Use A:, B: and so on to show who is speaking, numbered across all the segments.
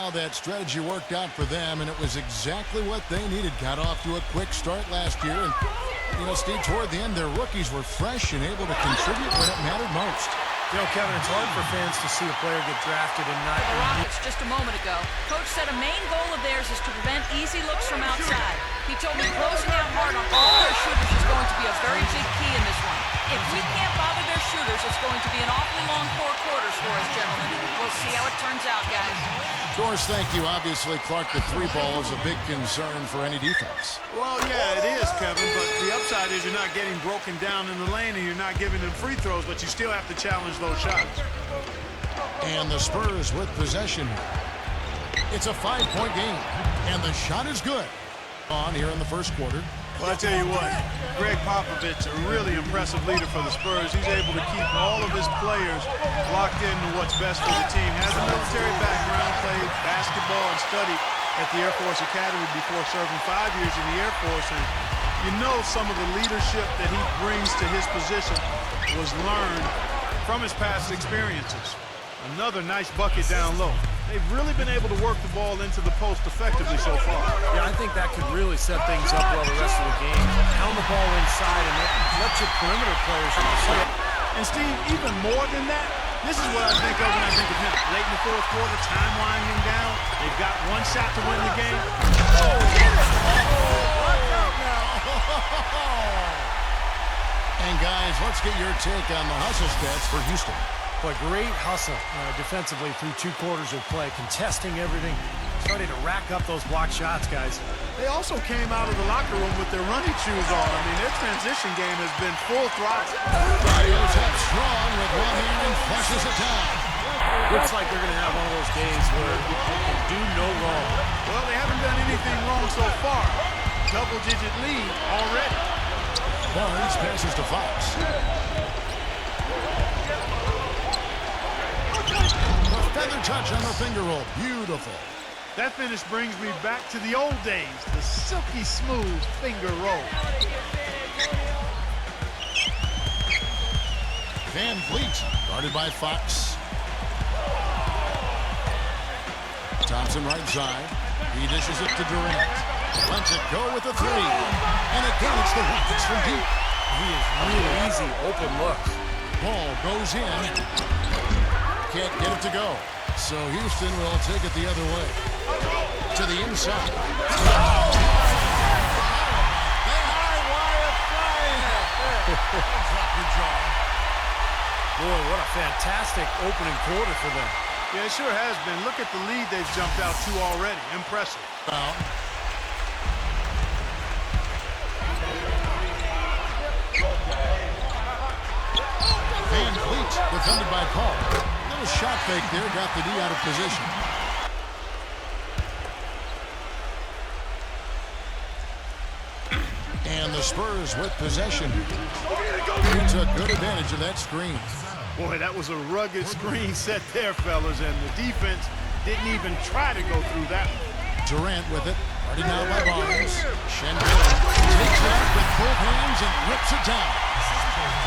A: how that strategy worked out for them, and it was exactly what they needed. Got off to a quick start last year, and, Steve, toward the end, their rookies were fresh and able to contribute when it mattered most.
B: Kevin, it's hard for fans to see a player get drafted and not...
C: The Rockets just a moment ago. Coach said a main goal of theirs is to prevent easy looks from outside. He told me closing out hard on all their shooters is going to be a very big key in this one. If we can't bother their shooters, it's going to be an awfully long 4 quarters for us, gentlemen. We'll see how it turns out, guys.
A: Of course, thank you. Obviously, Clark, the 3-ball is a big concern for any defense.
D: Well, yeah, it is, Kevin, but the upside is you're not getting broken down in the lane and you're not giving them free throws, but you still have to challenge those shots.
A: And the Spurs with possession. It's a 5-point game, and the shot is good. On here in the first quarter.
D: Well, I tell you what, Greg Popovich, a really impressive leader for the Spurs. He's able to keep all of his players locked into what's best for the team. Has a military background, played basketball and studied at the Air Force Academy before serving 5 years in the Air Force. And some of the leadership that he brings to his position was learned from his past experiences. Another nice bucket down low. They've really been able to work the ball into the post effectively so far.
B: Yeah, I think that could really set things up well the rest of the game. Pound the ball inside and let your perimeter players play.
D: And Steve, even more than that, this is what I think of when I think of him. Late in the fourth quarter, time winding down. They've got one shot to win the game. Oh, get it!
A: Watch out now! And guys, let's get your take on the hustle stats for Houston.
B: Boy, great hustle defensively through 2 quarters of play, contesting everything, starting to rack up those block shots, guys.
D: They also came out of the locker room with their running shoes on. I mean, their transition game has been full throttle.
A: Barrios up strong with one hand and flushes it down.
B: Looks like they're going to have one of those days where they can do no wrong.
D: Well, they haven't done anything wrong so far. Double-digit lead already.
A: Barnes passes to Fox. Feather touch on the finger roll. Beautiful.
D: That finish brings me back to the old days. The silky smooth finger roll.
A: Van Vliet guarded by Fox. Thompson right side. He dishes it to Durant. Lets it go with a 3. And again, it's the Rockets from deep.
B: He is really easy, open look.
A: Ball goes in. Can't get it to go. So Houston will take it the other way. To the inside.
B: Boy, what a fantastic opening quarter for them.
D: Yeah, it sure has been. Look at the lead they've jumped out to already. Impressive.
A: Van Vliet defended by Paul. Little shot fake there, got the D out of position. And the Spurs with possession. He took good advantage of that screen.
D: Boy, that was a rugged screen set there, fellas, and the defense didn't even try to go through that one.
A: Durant with it. Already now by Barnes. Shengun takes it up with both hands and rips it down.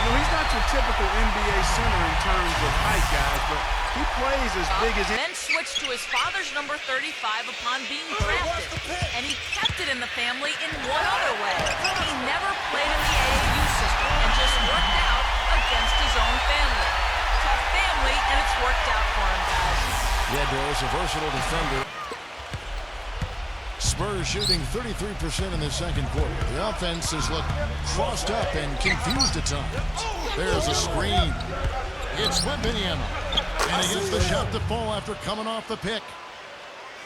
D: He's not your typical NBA center in terms of height, guys, but he plays as big as...
C: Then switched to his father's number 35 upon being drafted, and he kept it in the family in one other way. He never played in the AAU system and just worked out against his own family. Tough family, and it's worked out for him, guys.
A: Yeah, Doris, a versatile defender. Spurs shooting 33% in the second quarter. The offense has looked crossed up and confused at times. There's a screen. It's Wembanyama. And he gets the shot to fall after coming off the pick.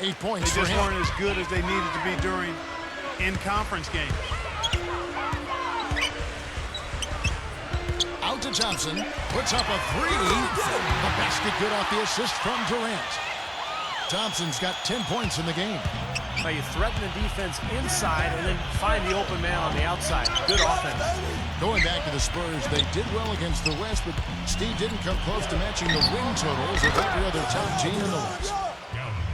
A: 8 points
D: They
A: for
D: just
A: him.
D: weren't as good as they needed to be during in-conference games.
A: Out to Johnson. Puts up a 3. The basket good off the assist from Durant. Thompson's got 10 points in the game.
B: Now you threaten the defense inside and then find the open man on the outside. Good offense.
A: Going back to the Spurs, they did well against the West, but Steve didn't come close to matching the win totals of every other top team in the West.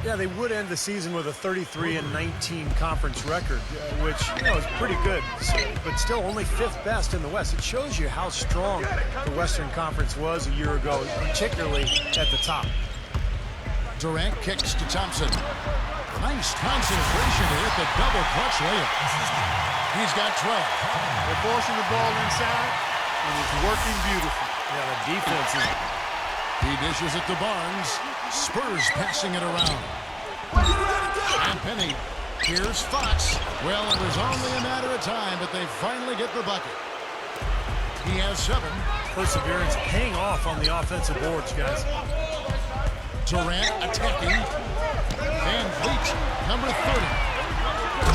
B: Yeah, they would end the season with a 33-19 conference record, which, is pretty good, but still only 5th best in the West. It shows you how strong the Western Conference was a year ago, particularly at the top.
A: Durant kicks to Thompson. Nice concentration to hit the double clutch layup. He's got 12.
D: They're forcing the ball inside, and it's working beautifully.
B: Yeah, the defense is...
A: He dishes it to Barnes. Spurs passing it around. And Penny. Here's Fox. Well, it was only a matter of time, but they finally get the bucket. He has 7.
B: Perseverance paying off on the offensive boards, guys.
A: Durant attacking. Van Vliet, number 30.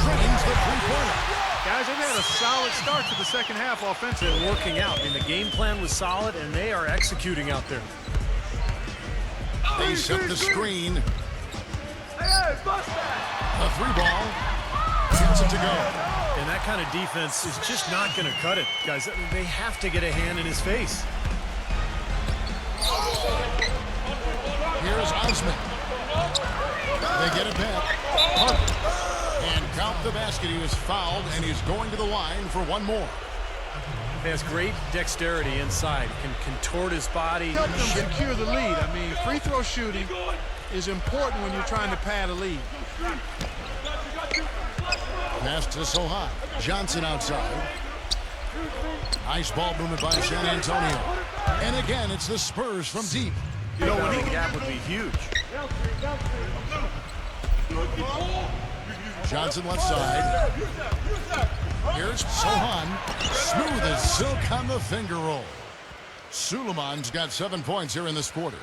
A: Drains the three-pointer.
D: Guys, they've had a solid start to the second half offensively.
B: They're working out. I mean, the game plan was solid, and they are executing out there.
A: They set the screen. A 3-ball. Gets it to go.
B: And that kind of defense is just not going to cut it, guys. They have to get a hand in his face.
A: Here's Osman. They get it back. Parker. And count the basket. He was fouled, and he's going to the line for one more.
B: He has great dexterity inside. Can contort his body.
D: Help them secure the lead. I mean, free throw shooting is important when you're trying to pad a lead.
A: Pass to Sohan. Johnson outside. Nice ball movement by San Antonio. And again, it's the Spurs from deep.
B: You know, when he gap would be huge.
A: Johnson left side. Here's Sohan. Smooth as silk on the finger roll. Suleiman's got 7 points here in this quarter.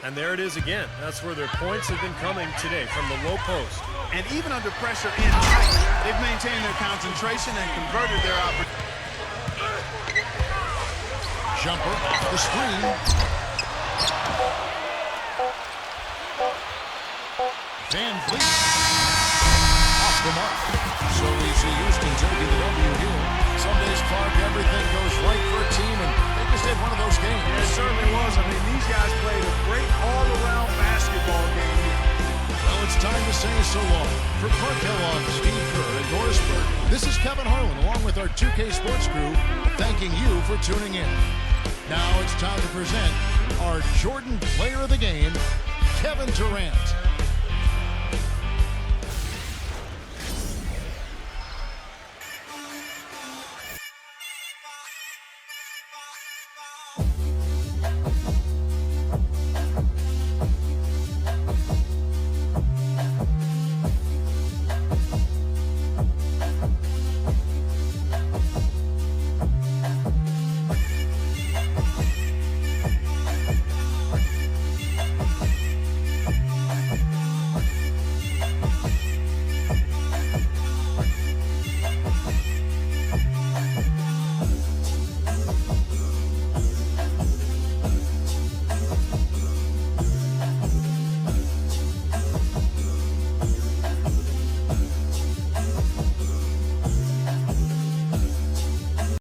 B: And there it is again. That's where their points have been coming today, from the low post.
D: And even under pressure in tight, they've maintained their concentration and converted their opportunity.
A: Jumper off the screen. Van Vliet off the mark. So we see Houston taking the W here. Some days, Clark, everything goes right for a team, and they just had one of those games.
D: It certainly was. I mean, these guys played a great all-around basketball game here.
A: Well, it's time to say so long. For Clark Kellogg, Steve Kerr, and Dorisberg, this is Kevin Harlan, along with our 2K Sports crew, thanking you for tuning in. Now it's time to present our Jordan Player of the Game, Kevin Durant.